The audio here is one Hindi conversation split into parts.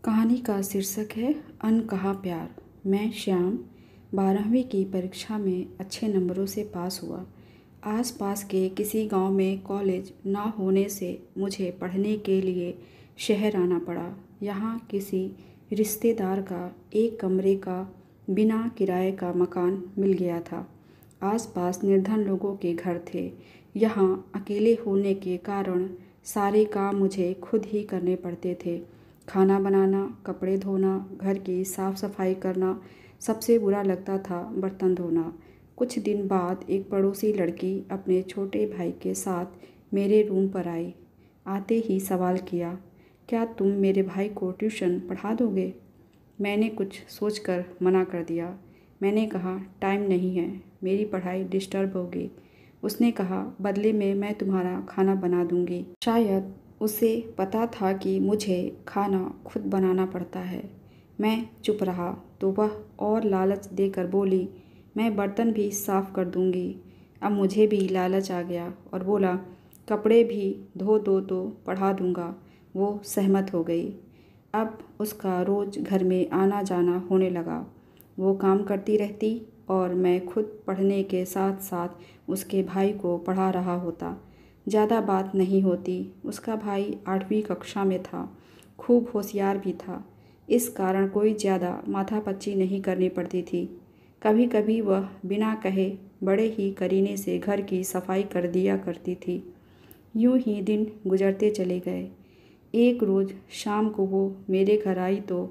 कहानी का शीर्षक है अनकहा प्यार। मैं श्याम 12वीं की परीक्षा में अच्छे नंबरों से पास हुआ। आसपास के किसी गांव में कॉलेज ना होने से मुझे पढ़ने के लिए शहर आना पड़ा। यहाँ किसी रिश्तेदार का एक कमरे का बिना किराए का मकान मिल गया था। आसपास निर्धन लोगों के घर थे। यहाँ अकेले होने के कारण सारे काम मुझे खुद ही करने पड़ते थे। खाना बनाना, कपड़े धोना, घर की साफ़ सफाई करना, सबसे बुरा लगता था बर्तन धोना। कुछ दिन बाद एक पड़ोसी लड़की अपने छोटे भाई के साथ मेरे रूम पर आई। आते ही सवाल किया, क्या तुम मेरे भाई को ट्यूशन पढ़ा दोगे? मैंने कुछ सोचकर मना कर दिया। मैंने कहा, टाइम नहीं है, मेरी पढ़ाई डिस्टर्ब होगी। उसने कहा, बदले में मैं तुम्हारा खाना बना दूंगी। शायद उसे पता था कि मुझे खाना खुद बनाना पड़ता है। मैं चुप रहा तो वह और लालच देकर बोली, मैं बर्तन भी साफ़ कर दूंगी। अब मुझे भी लालच आ गया और बोला, कपड़े भी धो दो तो पढ़ा दूंगा। वो सहमत हो गई। अब उसका रोज़ घर में आना जाना होने लगा। वो काम करती रहती और मैं खुद पढ़ने के साथ साथ उसके भाई को पढ़ा रहा होता। ज़्यादा बात नहीं होती। उसका भाई 8वीं कक्षा में था, खूब होशियार भी था। इस कारण कोई ज़्यादा माथापच्ची नहीं करनी पड़ती थी। कभी कभी वह बिना कहे बड़े ही करीने से घर की सफाई कर दिया करती थी। यूं ही दिन गुजरते चले गए। एक रोज़ शाम को वो मेरे घर आई तो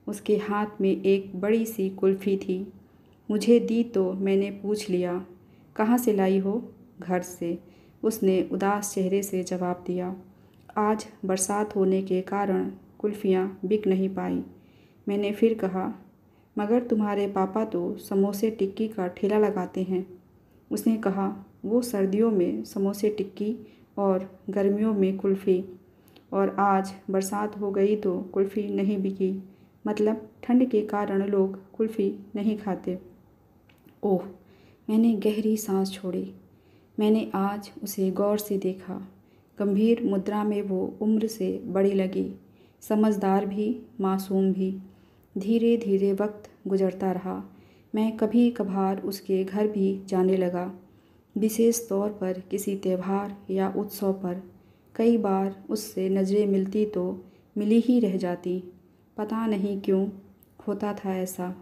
उसके हाथ में एक बड़ी सी कुल्फ़ी थी। मुझे दी तो मैंने पूछ लिया, कहाँ से लाई हो? घर से। उसने उदास चेहरे से जवाब दिया, आज बरसात होने के कारण कुल्फ़ियाँ बिक नहीं पाई। मैंने फिर कहा, मगर तुम्हारे पापा तो समोसे टिक्की का ठेला लगाते हैं। उसने कहा, वो सर्दियों में समोसे टिक्की और गर्मियों में कुल्फ़ी, और आज बरसात हो गई तो कुल्फ़ी नहीं बिकी। मतलब ठंड के कारण लोग कुल्फ़ी नहीं खाते। ओह! मैंने गहरी सांस छोड़ी। मैंने आज उसे गौर से देखा। गंभीर मुद्रा में वो उम्र से बड़ी लगी, समझदार भी, मासूम भी। धीरे धीरे वक्त गुजरता रहा। मैं कभी कभार उसके घर भी जाने लगा, विशेष तौर पर किसी त्यौहार या उत्सव पर। कई बार उससे नज़रें मिलती तो मिली ही रह जाती। पता नहीं क्यों होता था ऐसा।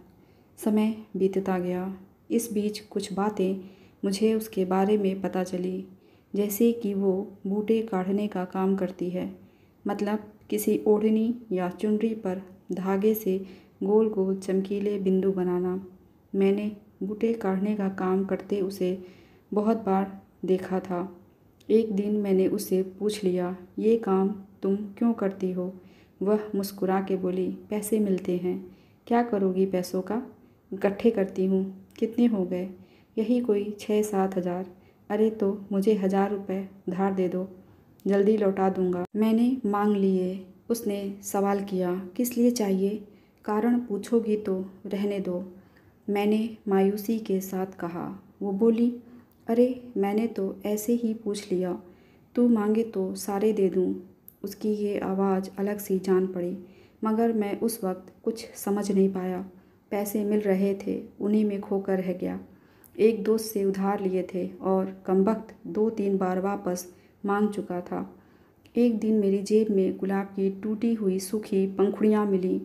समय बीतता गया। इस बीच कुछ बातें मुझे उसके बारे में पता चली, जैसे कि वो बूटे काढ़ने का काम करती है। मतलब किसी ओढ़नी या चुनरी पर धागे से गोल गोल चमकीले बिंदु बनाना। मैंने बूटे काढ़ने का काम करते उसे बहुत बार देखा था। एक दिन मैंने उससे पूछ लिया, ये काम तुम क्यों करती हो? वह मुस्कुरा के बोली, पैसे मिलते हैं। क्या करोगी पैसों का? इकट्ठे करती हूँ। कितने हो गए? यही कोई 6-7 हज़ार। अरे तो मुझे 1000 रुपये उधार दे दो, जल्दी लौटा दूंगा। मैंने मांग लिए। उसने सवाल किया, किस लिए चाहिए? कारण पूछोगी तो रहने दो, मैंने मायूसी के साथ कहा। वो बोली, अरे मैंने तो ऐसे ही पूछ लिया, तू मांगे तो सारे दे दूँ। उसकी ये आवाज़ अलग सी जान पड़ी, मगर मैं उस वक्त कुछ समझ नहीं पाया। पैसे मिल रहे थे, उन्हीं में खोकर रह गया। एक दोस्त से उधार लिए थे और कमबख्त 2-3 बार वापस मांग चुका था। एक दिन मेरी जेब में गुलाब की टूटी हुई सूखी पंखुड़ियाँ मिली,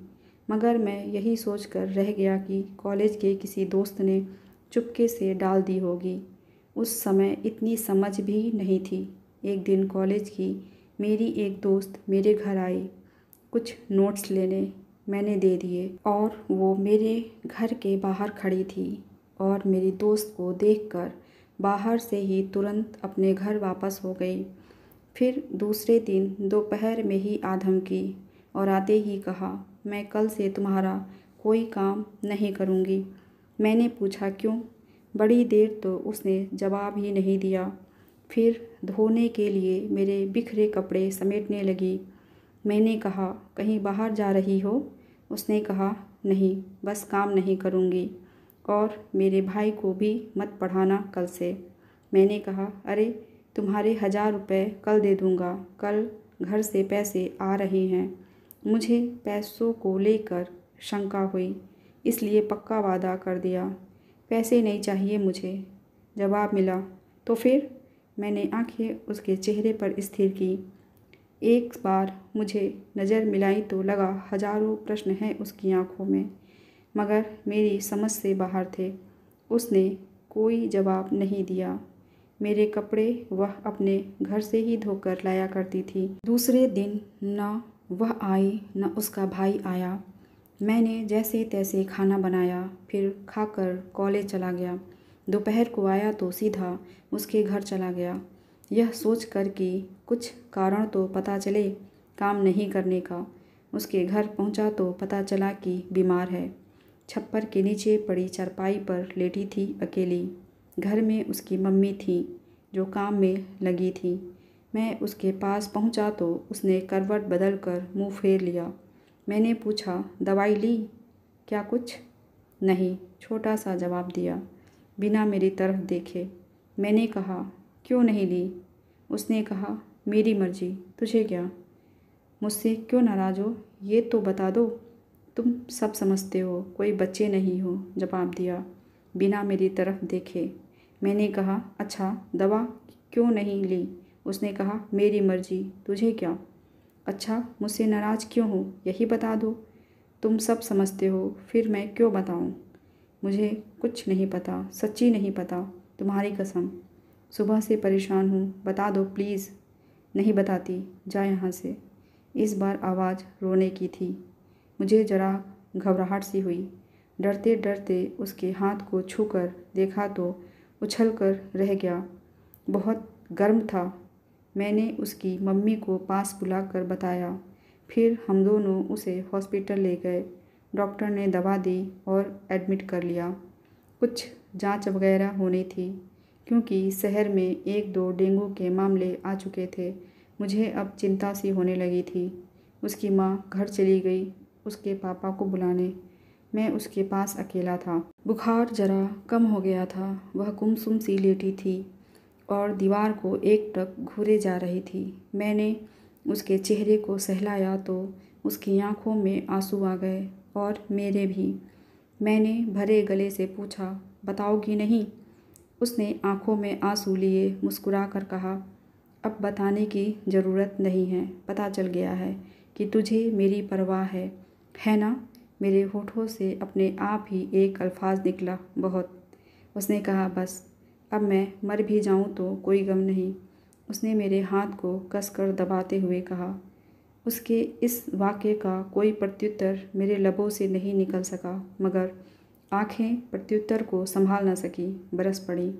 मगर मैं यही सोचकर रह गया कि कॉलेज के किसी दोस्त ने चुपके से डाल दी होगी। उस समय इतनी समझ भी नहीं थी। एक दिन कॉलेज की मेरी एक दोस्त मेरे घर आई कुछ नोट्स लेने। मैंने दे दिए और वो मेरे घर के बाहर खड़ी थी और मेरी दोस्त को देखकर बाहर से ही तुरंत अपने घर वापस हो गई। फिर दूसरे दिन दोपहर में ही आधम की और आते ही कहा, मैं कल से तुम्हारा कोई काम नहीं करूँगी। मैंने पूछा, क्यों? बड़ी देर तो उसने जवाब ही नहीं दिया। फिर धोने के लिए मेरे बिखरे कपड़े समेटने लगी। मैंने कहा, कहीं बाहर जा रही हो? उसने कहा, नहीं, बस काम नहीं करूँगी, और मेरे भाई को भी मत पढ़ाना कल से। मैंने कहा, अरे तुम्हारे 1000 रुपये कल दे दूँगा, कल घर से पैसे आ रहे हैं। मुझे पैसों को लेकर शंका हुई, इसलिए पक्का वादा कर दिया, पैसे नहीं चाहिए मुझे। जवाब मिला, तो फिर? मैंने आंखें उसके चेहरे पर स्थिर की। एक बार मुझे नज़र मिलाई तो लगा हजारों प्रश्न हैं उसकी आंखों में, मगर मेरी समझ से बाहर थे। उसने कोई जवाब नहीं दिया। मेरे कपड़े वह अपने घर से ही धोकर लाया करती थी। दूसरे दिन न वह आई न उसका भाई आया। मैंने जैसे तैसे खाना बनाया, फिर खाकर कॉलेज चला गया। दोपहर को आया तो सीधा उसके घर चला गया, यह सोचकर कि कुछ कारण तो पता चले काम नहीं करने का। उसके घर पहुंचा तो पता चला कि बीमार है। छप्पर के नीचे पड़ी चारपाई पर लेटी थी अकेली। घर में उसकी मम्मी थी जो काम में लगी थी। मैं उसके पास पहुंचा तो उसने करवट बदल कर मुँह फेर लिया। मैंने पूछा, दवाई ली क्या? कुछ नहीं, छोटा सा जवाब दिया, बिना मेरी तरफ देखे। मैंने कहा, क्यों नहीं ली? उसने कहा, मेरी मर्जी, तुझे क्या? मुझसे क्यों नाराज़ हो, ये तो बता दो। तुम सब समझते हो, कोई बच्चे नहीं हो, जवाब दिया बिना मेरी तरफ देखे। मैंने कहा, अच्छा दवा क्यों नहीं ली? उसने कहा, मेरी मर्जी, तुझे क्या? अच्छा मुझसे नाराज़ क्यों हो, यही बता दो। तुम सब समझते हो, फिर मैं क्यों बताऊं? मुझे कुछ नहीं पता, सच्ची नहीं पता, तुम्हारी कसम। सुबह से परेशान हूँ, बता दो प्लीज़। नहीं बताती, जा यहाँ से। इस बार आवाज़ रोने की थी। मुझे जरा घबराहट सी हुई। डरते डरते उसके हाथ को छूकर देखा तो उछल कर रह गया। बहुत गर्म था। मैंने उसकी मम्मी को पास बुलाकर बताया। फिर हम दोनों उसे हॉस्पिटल ले गए। डॉक्टर ने दवा दी और एडमिट कर लिया। कुछ जांच वगैरह होनी थी, क्योंकि शहर में 1-2 डेंगू के मामले आ चुके थे। मुझे अब चिंता सी होने लगी थी। उसकी माँ घर चली गई उसके पापा को बुलाने। मैं उसके पास अकेला था। बुखार जरा कम हो गया था। वह गुमसुम सी लेटी थी और दीवार को एकटक घूरे जा रही थी। मैंने उसके चेहरे को सहलाया तो उसकी आंखों में आंसू आ गए और मेरे भी। मैंने भरे गले से पूछा, बताओगी नहीं? उसने आंखों में आंसू लिए मुस्कुरा कर कहा, अब बताने की ज़रूरत नहीं है, पता चल गया है कि तुझे मेरी परवाह है ना? मेरे होठों से अपने आप ही एक अल्फाज निकला, बहुत। उसने कहा, बस अब मैं मर भी जाऊं तो कोई गम नहीं। उसने मेरे हाथ को कसकर दबाते हुए कहा। उसके इस वाक़े का कोई प्रत्युत्तर मेरे लबों से नहीं निकल सका, मगर आँखें प्रत्युत्तर को संभाल न सकी, बरस पड़ी।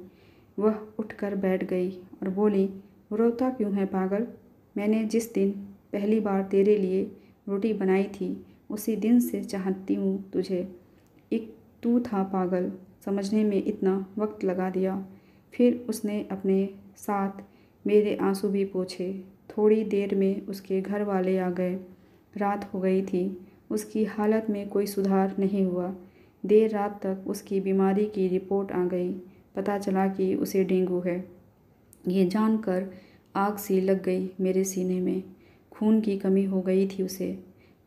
वह उठकर बैठ गई और बोली, रोता क्यों है पागल? मैंने जिस दिन पहली बार तेरे लिए रोटी बनाई थी, उसी दिन से चाहती हूँ तुझे। एक तू था पागल, समझने में इतना वक्त लगा दिया। फिर उसने अपने साथ मेरे आंसू भी पोंछे। थोड़ी देर में उसके घर वाले आ गए। रात हो गई थी। उसकी हालत में कोई सुधार नहीं हुआ। देर रात तक उसकी बीमारी की रिपोर्ट आ गई। पता चला कि उसे डेंगू है। ये जानकर आग सी लग गई मेरे सीने में। खून की कमी हो गई थी उसे,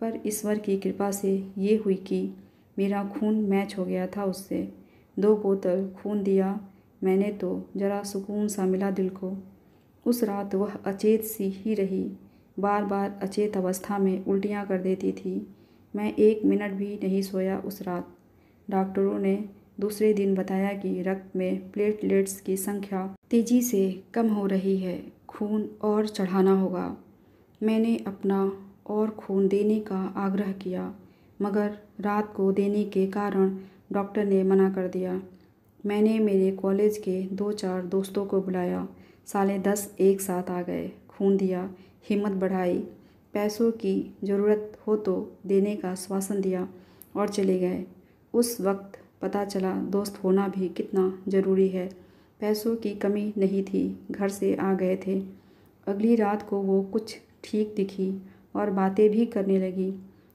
पर ईश्वर की कृपा से ये हुई कि मेरा खून मैच हो गया था उससे। 2 बोतल खून दिया मैंने तो जरा सुकून सा मिला दिल को। उस रात वह अचेत सी ही रही। बार बार अचेत अवस्था में उल्टियाँ कर देती थी। मैं 1 मिनट भी नहीं सोया उस रात। डॉक्टरों ने दूसरे दिन बताया कि रक्त में प्लेटलेट्स की संख्या तेज़ी से कम हो रही है, खून और चढ़ाना होगा। मैंने अपना और खून देने का आग्रह किया, मगर रात को देने के कारण डॉक्टर ने मना कर दिया। मैंने मेरे कॉलेज के 2-4 दोस्तों को बुलाया। 10:30 एक साथ आ गए। खून दिया, हिम्मत बढ़ाई, पैसों की ज़रूरत हो तो देने का आश्वासन दिया और चले गए। उस वक्त पता चला दोस्त होना भी कितना ज़रूरी है। पैसों की कमी नहीं थी, घर से आ गए थे। अगली रात को वो कुछ ठीक दिखी और बातें भी करने लगी।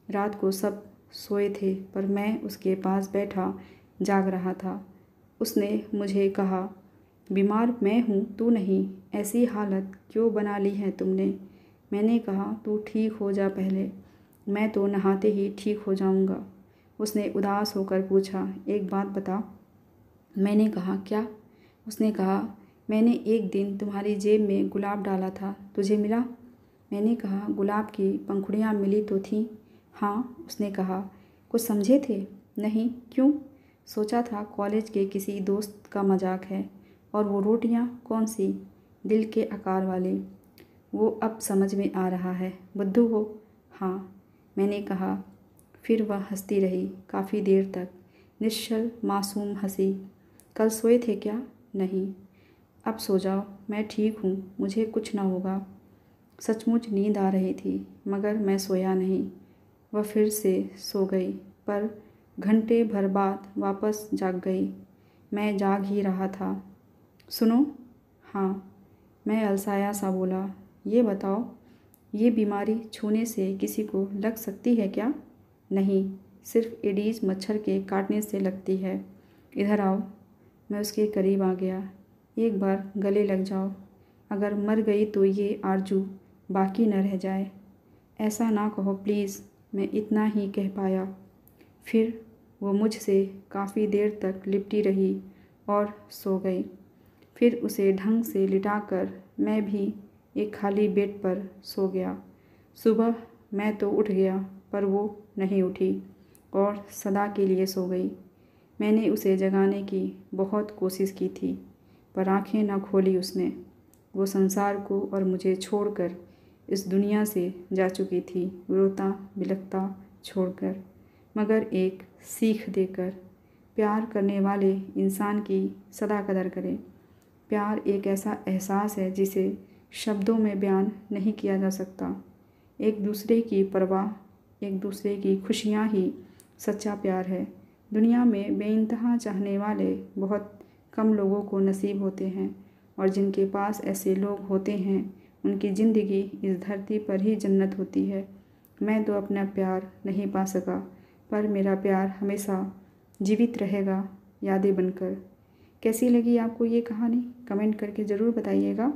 रात को सब सोए थे, पर मैं उसके पास बैठा जाग रहा था। उसने मुझे कहा, बीमार मैं हूँ, तू नहीं, ऐसी हालत क्यों बना ली है तुमने? मैंने कहा, तू ठीक हो जा पहले। मैं तो नहाते ही ठीक हो जाऊंगा। उसने उदास होकर पूछा, एक बात बता। मैंने कहा, क्या? उसने कहा, मैंने एक दिन तुम्हारी जेब में गुलाब डाला था, तुझे मिला? मैंने कहा, गुलाब की पंखुड़ियाँ मिली तो थीं। हाँ, उसने कहा। कुछ समझे थे? नहीं, क्यों? सोचा था कॉलेज के किसी दोस्त का मजाक है। और वो रोटियाँ कौन सी? दिल के आकार वाली। वो अब समझ में आ रहा है, बुद्धू हो। हाँ, मैंने कहा। फिर वह हंसती रही काफ़ी देर तक, निश्चल मासूम हंसी। कल सोए थे क्या? नहीं। अब सो जाओ, मैं ठीक हूँ, मुझे कुछ ना होगा। सचमुच नींद आ रही थी, मगर मैं सोया नहीं। वह फिर से सो गई, पर घंटे भर बाद वापस जाग गई। मैं जाग ही रहा था। सुनो। हाँ, मैं अलसाया सा बोला। ये बताओ, ये बीमारी छूने से किसी को लग सकती है क्या? नहीं, सिर्फ एडीज मच्छर के काटने से लगती है। इधर आओ। मैं उसके करीब आ गया। एक बार गले लग जाओ। अगर मर गई तो ये आरजू बाकी न रह जाए। ऐसा ना कहो प्लीज़, मैं इतना ही कह पाया। फिर वो मुझसे काफ़ी देर तक लिपटी रही और सो गई। फिर उसे ढंग से लिटाकर मैं भी एक खाली बेड पर सो गया। सुबह मैं तो उठ गया, पर वो नहीं उठी और सदा के लिए सो गई। मैंने उसे जगाने की बहुत कोशिश की थी, पर आंखें न खोली उसने। वो संसार को और मुझे छोड़कर इस दुनिया से जा चुकी थी, रोता बिलखता छोड़कर, मगर एक सीख देकर। प्यार करने वाले इंसान की सदा कदर करें। प्यार एक ऐसा एहसास है जिसे शब्दों में बयान नहीं किया जा सकता। एक दूसरे की परवाह, एक दूसरे की खुशियाँ ही सच्चा प्यार है। दुनिया में बेइंतहा चाहने वाले बहुत कम लोगों को नसीब होते हैं, और जिनके पास ऐसे लोग होते हैं उनकी ज़िंदगी इस धरती पर ही जन्नत होती है। मैं तो अपना प्यार नहीं पा सका, पर मेरा प्यार हमेशा जीवित रहेगा, यादें बनकर। कैसी लगी आपको ये कहानी? कमेंट करके ज़रूर बताइएगा।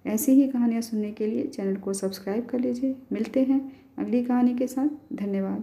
ऐसी ही कहानियाँ सुनने के लिए चैनल को सब्सक्राइब कर लीजिए। मिलते हैं अगली कहानी के साथ। धन्यवाद।